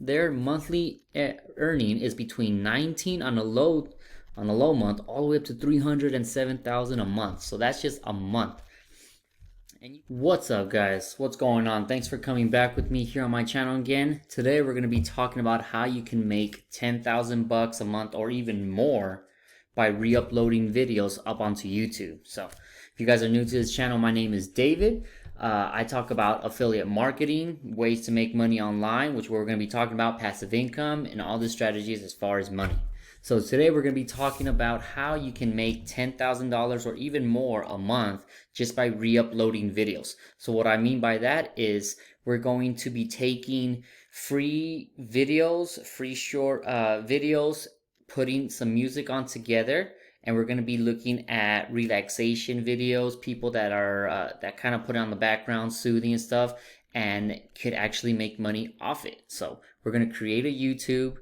their monthly earning is between 19 on a low month all the way up to 307,000 a month. So that's just a month. And what's up, guys? What's going on? Thanks for coming back with me here on my channel again. Today we're going to be talking about how you can make 10,000 bucks a month or even more by re-uploading videos up onto YouTube. So if you guys are new to this channel, my name is David. I talk about affiliate marketing, ways to make money online, which we're going to be talking about, passive income, and all the strategies as far as money. So today we're going to be talking about how you can make $10,000 or even more a month just by re-uploading videos. So what I mean by that is we're going to be taking free videos, free short videos, putting some music on together, and we're going to be looking at relaxation videos, people that are that kind of put it on the background, soothing and stuff, and could actually make money off it. So we're going to create a YouTube.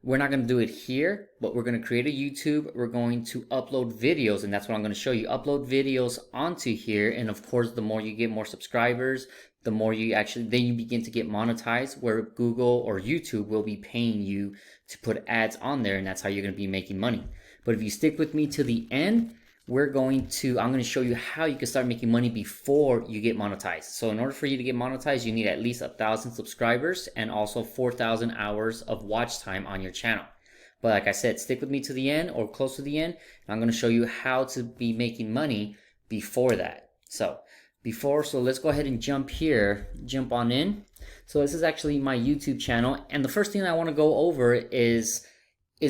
We're not going to do it here, but we're going to create a YouTube. We're going to upload videos, and that's what I'm going to show you. Upload videos onto here, and of course, the more you get more subscribers, the more you then you begin to get monetized, where Google or YouTube will be paying you to put ads on there, and that's how you're going to be making money. But if you stick with me to the end, I'm going to show you how you can start making money before you get monetized. So in order for you to get monetized, you need at least 1,000 subscribers and also 4,000 hours of watch time on your channel. But like I said, stick with me to the end or close to the end, and I'm going to show you how to be making money before that. So let's go ahead and jump on in. So this is actually my YouTube channel, and the first thing I want to go over is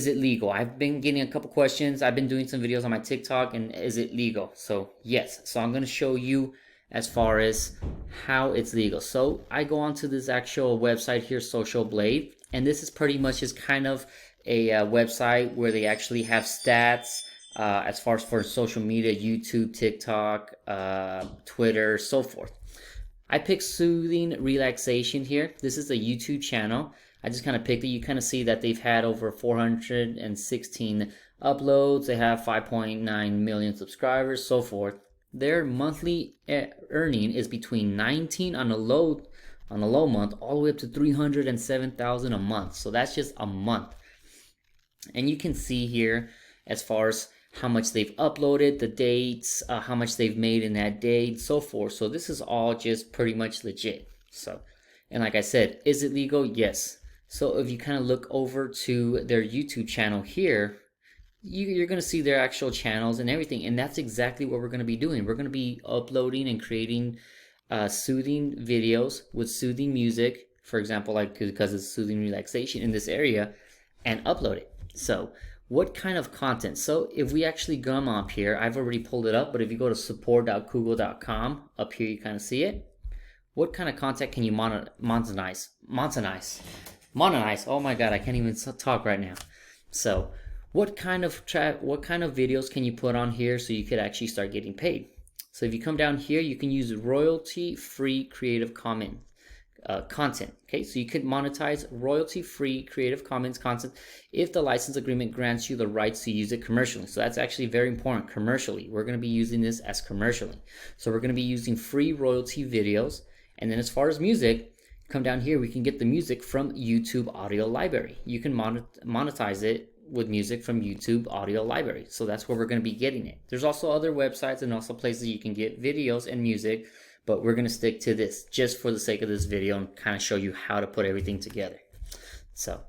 it legal? I've been getting a couple questions. I've been doing some videos on my TikTok, and is it legal? So yes. So I'm going to show you as far as how it's legal. So I go onto this actual website here, Social Blade, and this is pretty much just kind of a website where they actually have stats as far as for social media, YouTube, TikTok, Twitter, so forth. I picked soothing relaxation here. This is a YouTube channel. I just kind of picked it. You kind of see that they've had over 416 uploads. They have 5.9 million subscribers, so forth. Their monthly earning is between 19 on a low month all the way up to 307,000 a month. So that's just a month. And you can see here as far as how much they've uploaded, the dates, how much they've made in that day, so forth. So this is all just pretty much legit. So, and like I said, is it legal? Yes. So if you kind of look over to their YouTube channel here, you're going to see their actual channels and everything. And that's exactly what we're going to be doing. We're going to be uploading and creating soothing videos with soothing music, for example, like because it's soothing relaxation in this area, and upload it. So what kind of content? So if we actually come up here, I've already pulled it up, but if you go to support.google.com, up here you kind of see it. What kind of content can you monetize? Oh my god, I can't even talk right now. So what kind of videos can you put on here so you could actually start getting paid? So if you come down here, you can use royalty-free Creative Commons content. Okay, so you could monetize royalty-free Creative Commons content if the license agreement grants you the rights to use it commercially. So that's actually very important. Commercially, we're going to be using this as commercially. So we're going to be using free royalty videos. And then as far as music, come down here, we can get the music from YouTube Audio Library. You can monetize it with music from YouTube Audio Library. So that's where we're going to be getting it. There's also other websites and also places you can get videos and music, but we're going to stick to this just for the sake of this video and kind of show you how to put everything together. So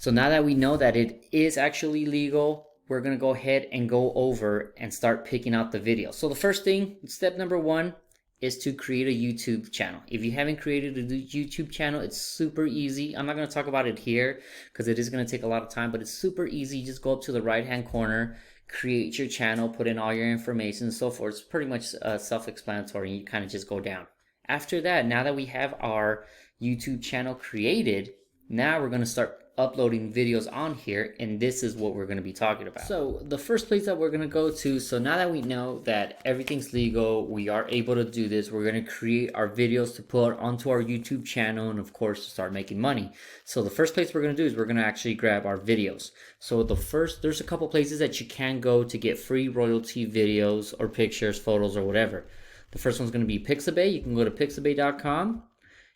now that we know that it is actually legal, we're going to go ahead and go over and start picking out the videos. So the first thing, step number one, is to create a YouTube channel. If you haven't created a YouTube channel, it's super easy. I'm not going to talk about it here because it is going to take a lot of time, but it's super easy. You just go up to the right hand corner, create your channel, put in all your information and so forth. It's pretty much self-explanatory. You kind of just go down. After that, now that we have our YouTube channel created, now we're going to start uploading videos on here, and this is what we're going to be talking about. So the first place that we're going to go to, so now that we know that everything's legal, we are able to do this, we're going to create our videos to put onto our YouTube channel and of course to start making money. So the first place we're going to do is we're going to actually grab our videos. So there's a couple places that you can go to get free royalty videos or pictures, photos, or whatever. The first one's going to be Pixabay. You can go to pixabay.com.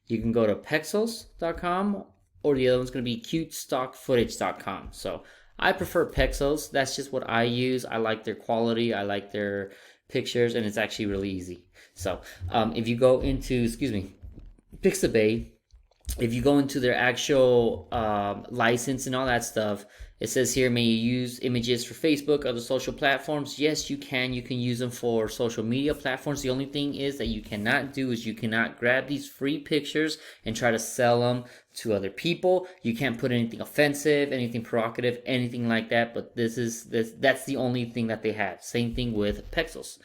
You can go to pexels.com or the other one's going to be cutestockfootage.com. So I prefer Pexels. That's just what I use. I like their quality. I like their pictures, and it's actually really easy. So if you go into, Pixabay, if you go into their actual license and all that stuff, it says here, may you use images for Facebook, other social platforms? Yes, you can. You can use them for social media platforms. The only thing is that you cannot do is you cannot grab these free pictures and try to sell them to other people. You can't put anything offensive, anything provocative, anything like that. But that's the only thing that they have. Same thing with Pexels.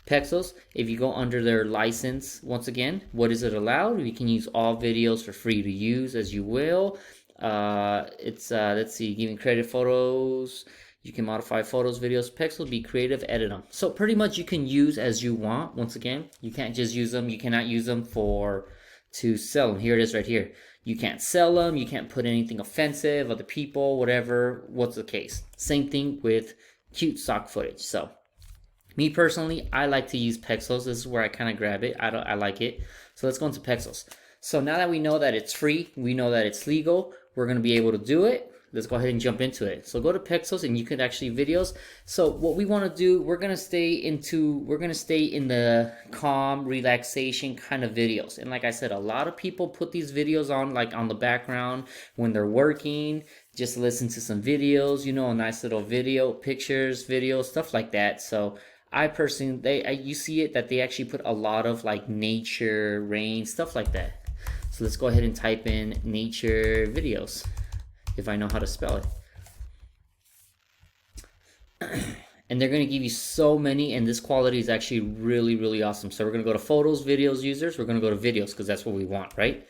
Pexels, if you go under their license, once again, what is it allowed? You can use all videos for free to use as you will. Let's see, giving creative photos. You can modify photos, videos, Pexels, be creative, edit them. So pretty much you can use as you want. Once again, you can't just use them. You cannot use them to sell them. Here it is right here. You can't sell them. You can't put anything offensive, other people, whatever. What's the case? Same thing with cute stock footage. So me personally, I like to use Pexels. This is where I kind of grab it. I like it. So let's go into Pexels. So now that we know that it's free, we know that it's legal, we're going to be able to do it. Let's go ahead and jump into it. So go to Pexels and you can actually videos. So what we want to do, we're going to stay in the calm, relaxation kind of videos. And like I said, a lot of people put these videos on like on the background when they're working, just listen to some videos, a nice little video, pictures, videos, stuff like that. So I personally, you see it that they actually put a lot of like nature, rain, stuff like that. So let's go ahead and type in nature videos, if I know how to spell it. And they're going to give you so many, and this quality is actually really, really awesome. So we're going to go to photos, videos, users. We're going to go to videos because that's what we want, right?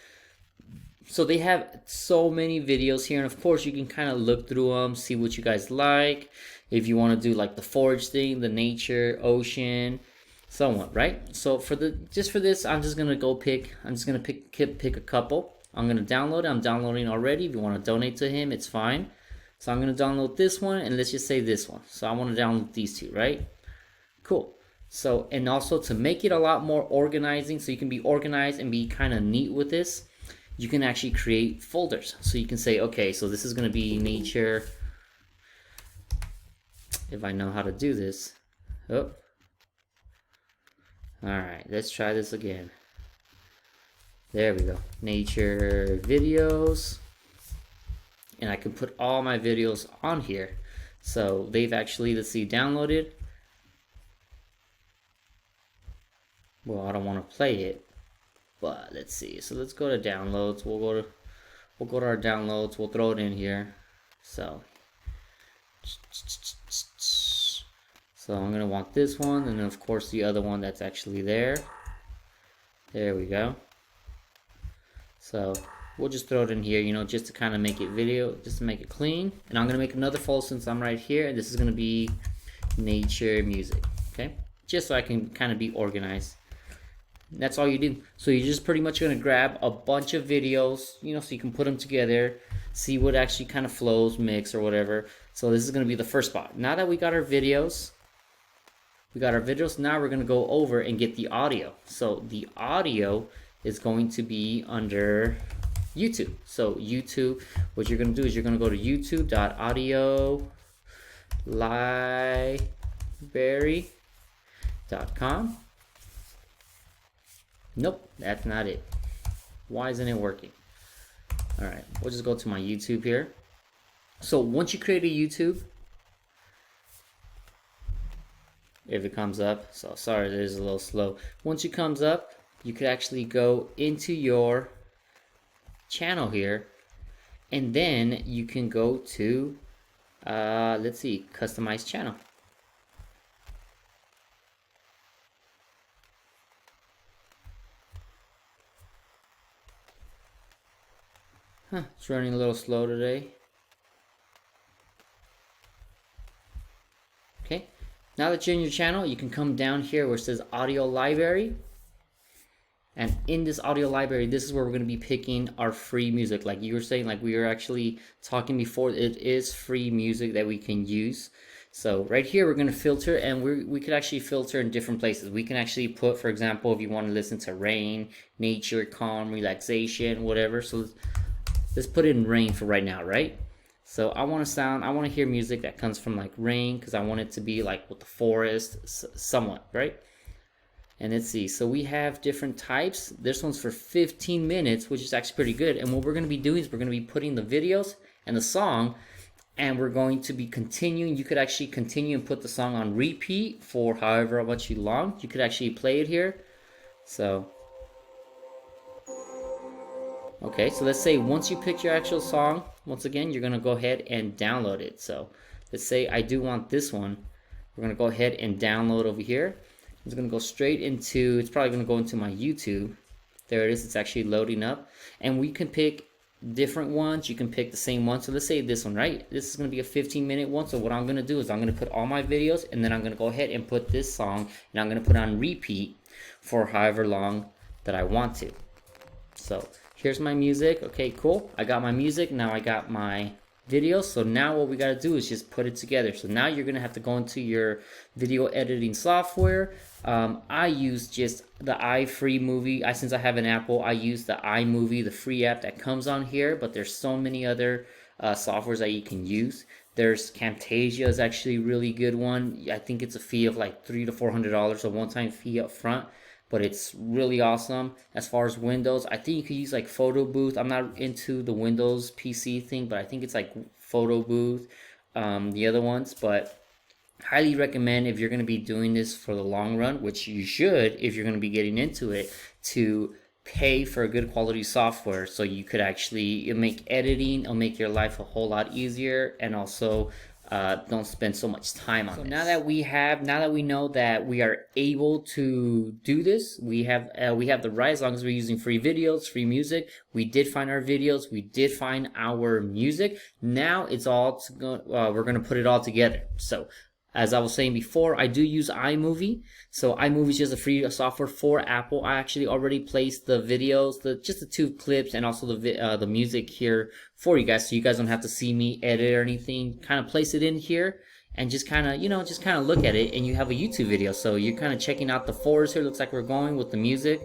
So they have so many videos here, and of course you can kind of look through them, see what you guys like. If you want to do like the forage thing, the nature, ocean, so on, right? So for this, I'm just gonna pick a couple. I'm gonna download it. I'm downloading already. If you want to donate to him, it's fine. So I'm gonna download this one, and let's just say this one. So I want to download these two, right? Cool. So, and also to make it a lot more organizing, so you can be organized and be kind of neat with this, you can actually create folders. So you can say, okay, so this is gonna be nature. If I know how to do this. Oh. Alright, let's try this again. There we go. Nature videos. And I can put all my videos on here. So they've actually, let's see, downloaded. Well, I don't want to play it. But let's see. So let's go to downloads. We'll go to our downloads. We'll throw it in here. So I'm going to want this one, and then of course the other one that's actually there. There we go. So we'll just throw it in here, just to kind of make it video, just to make it clean. And I'm going to make another folder since I'm right here, and this is going to be nature music, okay? Just so I can kind of be organized. And that's all you do. So you're just pretty much going to grab a bunch of videos, so you can put them together, see what actually kind of flows, mix or whatever. So this is going to be the first spot. Now that we got our videos, now we're going to go over and get the audio. So the audio is going to be under YouTube. So YouTube, what you're going to do is you're going to go to youtube.audiolibrary.com. Nope, that's not it. Why isn't it working? All right, we'll just go to my YouTube here. So once you create a YouTube, if it comes up, so sorry, it is a little slow. Once it comes up, you could actually go into your channel here, and then you can go to, let's see, customize channel. It's running a little slow today. Okay, now that you're in your channel, you can come down here where it says audio library. And in this audio library, this is where we're going to be picking our free music. Like you were saying, like we were actually talking before, it is free music that we can use. So right here, we're going to filter, and we could actually filter in different places. We can actually put, for example, if you want to listen to rain, nature, calm, relaxation, whatever. So let's put it in rain for right now, right? So I want to hear music that comes from like rain, because I want it to be like with the forest, somewhat, right? And let's see, so we have different types. This one's for 15 minutes, which is actually pretty good. And what we're going to be doing is we're going to be putting the videos and the song, and we're going to be continuing. You could actually continue and put the song on repeat for however much you long. You could actually play it here. So okay, so let's say once you pick your actual song, once again, you're gonna go ahead and download it. So let's say I do want this one. We're gonna go ahead and download over here. It's gonna go straight into, it's probably gonna go into my YouTube. There it is, it's actually loading up. And we can pick different ones. You can pick the same one. So let's say this one, right? This is gonna be a 15-minute one. So what I'm gonna do is I'm gonna put all my videos, and then I'm gonna go ahead and put this song, and I'm gonna put on repeat for however long that I want to. So here's my music. Okay, cool. I got my music. Now I got my video. So now what we got to do is just put it together. So now you're going to have to go into your video editing software. I use just the iFree since I have an Apple, I use the iMovie, the free app that comes on here, but there's so many other softwares that you can use. There's Camtasia is actually a really good one. I think it's a fee of like $300 to $400, a one-time fee up front, but it's really awesome. As far as Windows, I think you could use like Photo Booth. I'm not into the Windows PC thing, but I think it's like Photo Booth, the other ones. But highly recommend, if you're going to be doing this for the long run, which you should if you're going to be getting into it, to pay for a good quality software, so you could actually make editing, it'll make your life a whole lot easier, and also don't spend so much time on it. So now that we know that we are able to do this, we have the right, as long as we're using free videos, free music. We did find our videos, we did find our music. Now it's all we're gonna put it all together. So as I was saying before, I do use iMovie. So iMovie is just a free software for Apple. I actually already placed the videos, just the 2 clips, and also the music here for you guys, so you guys don't have to see me edit or anything. Kind of place it in here and just kind of, just kind of look at it, and you have a YouTube video. So you're kind of checking out the forest here. Looks like we're going with the music.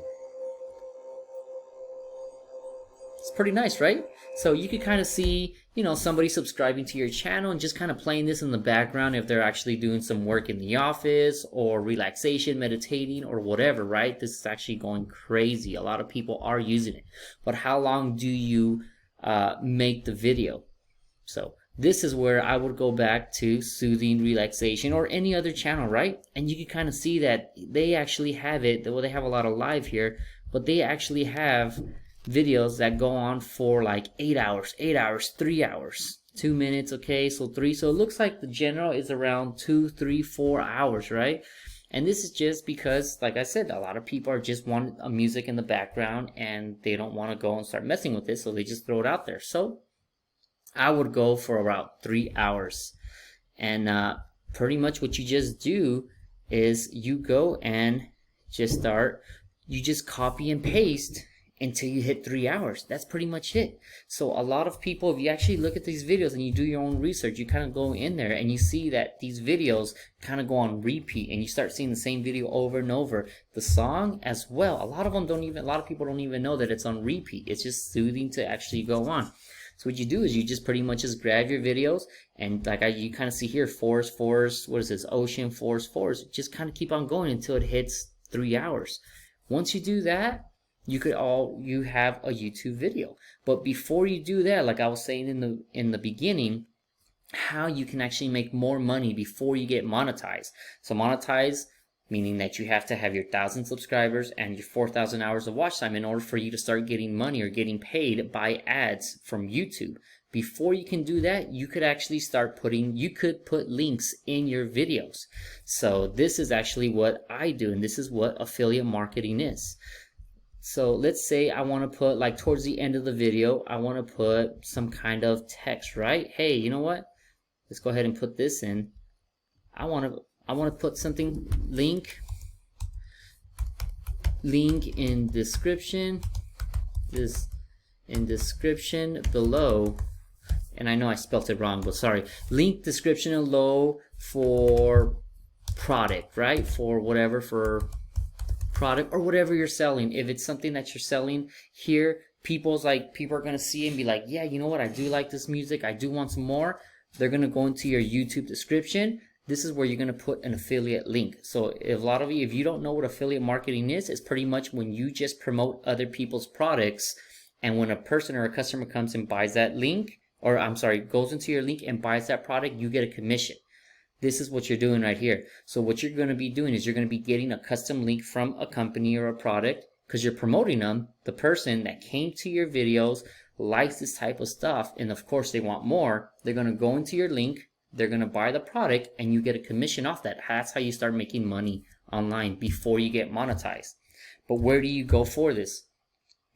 It's pretty nice, right? So you could kind of see, somebody subscribing to your channel and just kind of playing this in the background if they're actually doing some work in the office or relaxation, meditating, or whatever, right? This is actually going crazy. A lot of people are using it. But how long do you make the video? So this is where I would go back to soothing relaxation or any other channel, right? And you can kind of see that they actually have it. Well, they have a lot of live here, but they actually have videos that go on for like 8 hours, 3 hours, 2 minutes. Okay, so 3. So it looks like the general is around 2, 3, 4 hours, right? And this is just because, like I said, a lot of people are just want a music in the background and they don't want to go and start messing with it, so they just throw it out there. So I would go for about 3 hours. And pretty much what you just do is you go and you just copy and paste until you hit 3 hours. That's pretty much it. So a lot of people, if you actually look at these videos and you do your own research, you kind of go in there and you see that these videos kind of go on repeat, and you start seeing the same video over and over. The song as well, a lot of people don't even know that it's on repeat. It's just soothing to actually go on. So what you do is you just pretty much just grab your videos, and like you kind of see here, forest, what is this, ocean, forest, just kind of keep on going until it hits 3 hours. Once you do that, you have a YouTube video. But before you do that, like I was saying in the beginning, how you can actually make more money before you get monetized. So monetized, meaning that you have to have your 1,000 subscribers and your 4,000 hours of watch time in order for you to start getting money or getting paid by ads from YouTube. Before you can do that, you could actually you could put links in your videos. So this is actually what I do, and this is what affiliate marketing is. So let's say I want to put, like towards the end of the video, I want to put some kind of text, right? Hey, you know what? Let's go ahead and put this in. I want to put something, link in description, in description below. And I know I spelled it wrong, but sorry. Link description below for product, right? For whatever, for product or whatever you're selling. If it's something that you're selling here, people are gonna see it and be like, yeah, you know what, I do like this music, I do want some more. They're gonna go into your YouTube description. This is where you're gonna put an affiliate link. So if a lot of you, if you don't know what affiliate marketing is, it's pretty much when you just promote other people's products, and when a person or a customer comes and buys that link, or I'm sorry, goes into your link and buys that product, you get a commission. This is what you're doing right here. So what you're going to be doing is you're going to be getting a custom link from a company or a product because you're promoting them. The person that came to your videos likes this type of stuff, and of course they want more. They're going to go into your link, they're going to buy the product, and you get a commission off that. That's how you start making money online before you get monetized. But where do you go for this?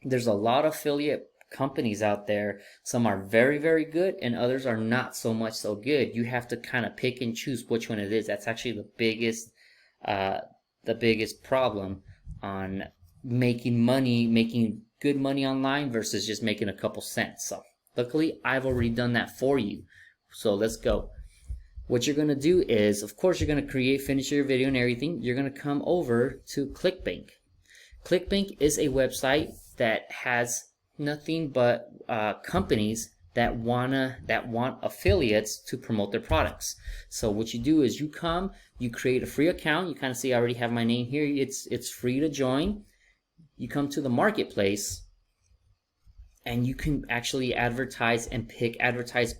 There's a lot of affiliate companies out there. Some are very, very good, and others are not so much so good. You have to kind of pick and choose which one it is. That's actually the biggest problem on making money, making good money online versus just making a couple cents. So luckily I've already done that for you. So let's go. What you're gonna do is, of course, you're gonna finish your video and everything. You're gonna come over to ClickBank. ClickBank is a website that has nothing but companies that want affiliates to promote their products. So what you do is you create a free account. You kind of see I already have my name here. It's free to join. You come to the marketplace, and you can actually advertise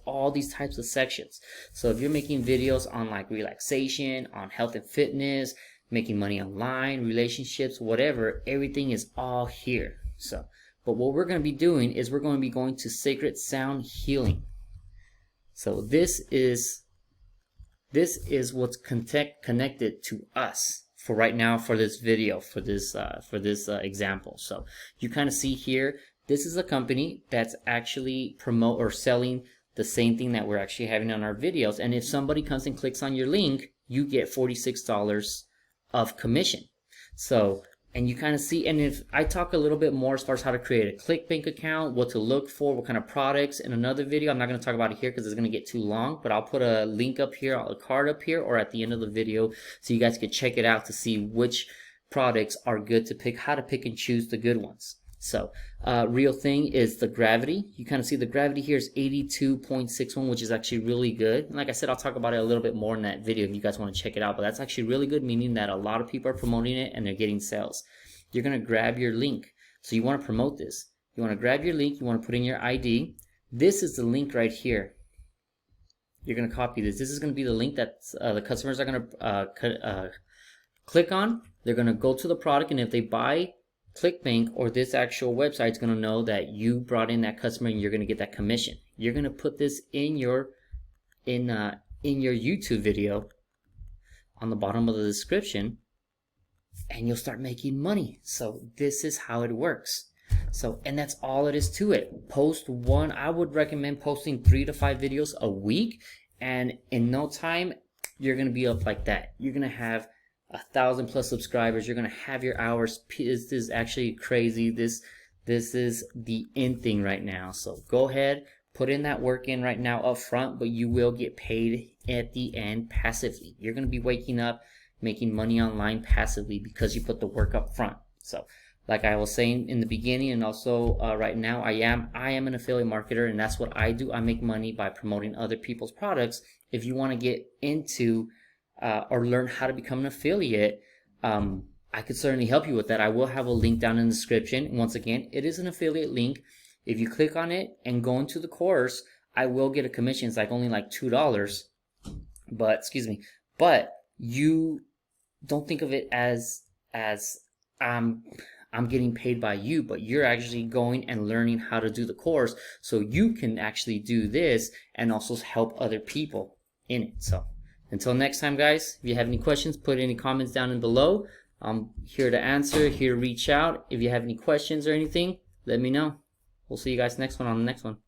all these types of sections. So if you're making videos on like relaxation, on health and fitness, making money online, relationships, whatever, everything is all here. So, but what we're going to be doing is we're going to be going to sacred sound healing. So this is what's connected to us for right now, for this video, for this example. So you kind of see here, this is a company that's actually selling the same thing that we're actually having on our videos. And if somebody comes and clicks on your link, you get $46 of commission. So, and you kind of see, and if I talk a little bit more as far as how to create a ClickBank account, what to look for, what kind of products in another video. I'm not going to talk about it here because it's going to get too long, but I'll put a link up here, a card up here, or at the end of the video, so you guys can check it out to see which products are good to pick, how to pick and choose the good ones. So real thing is the gravity. You kind of see the gravity here is 82.61, which is actually really good. And like I said, I'll talk about it a little bit more in that video if you guys want to check it out. But that's actually really good, meaning that a lot of people are promoting it and they're getting sales. You're going to grab your link. So you want to promote this. You want to grab your link. You want to put in your ID. This is the link right here. You're going to copy this. This is going to be the link that the customers are going to click on. They're going to go to the product, and if they buy ClickBank or this actual website, is going to know that you brought in that customer and you're going to get that commission. You're going to put this in your YouTube video on the bottom of the description, and you'll start making money. So this is how it works. So, and that's all it is to it. Post one. I would recommend posting 3 to 5 videos a week, and in no time you're going to be up like that. You're going to have 1,000+ subscribers. You're gonna have your hours. This is actually crazy. This is the in thing right now. So go ahead, put in that work in right now up front, but you will get paid at the end passively. You're gonna be waking up making money online passively because you put the work up front. So like I was saying in the beginning, and also right now, I am an affiliate marketer, and that's what I do. I make money by promoting other people's products. If you want to get into or learn how to become an affiliate, I could certainly help you with that. I will have a link down in the description. Once again, it is an affiliate link. If you click on it and go into the course, I will get a commission. It's like only like $2, but you don't think of it as I'm getting paid by you, but you're actually going and learning how to do the course so you can actually do this and also help other people in it. So until next time, guys, if you have any questions, put any comments down in below. I'm here to answer, here to reach out. If you have any questions or anything, let me know. We'll see you guys next one on the next one.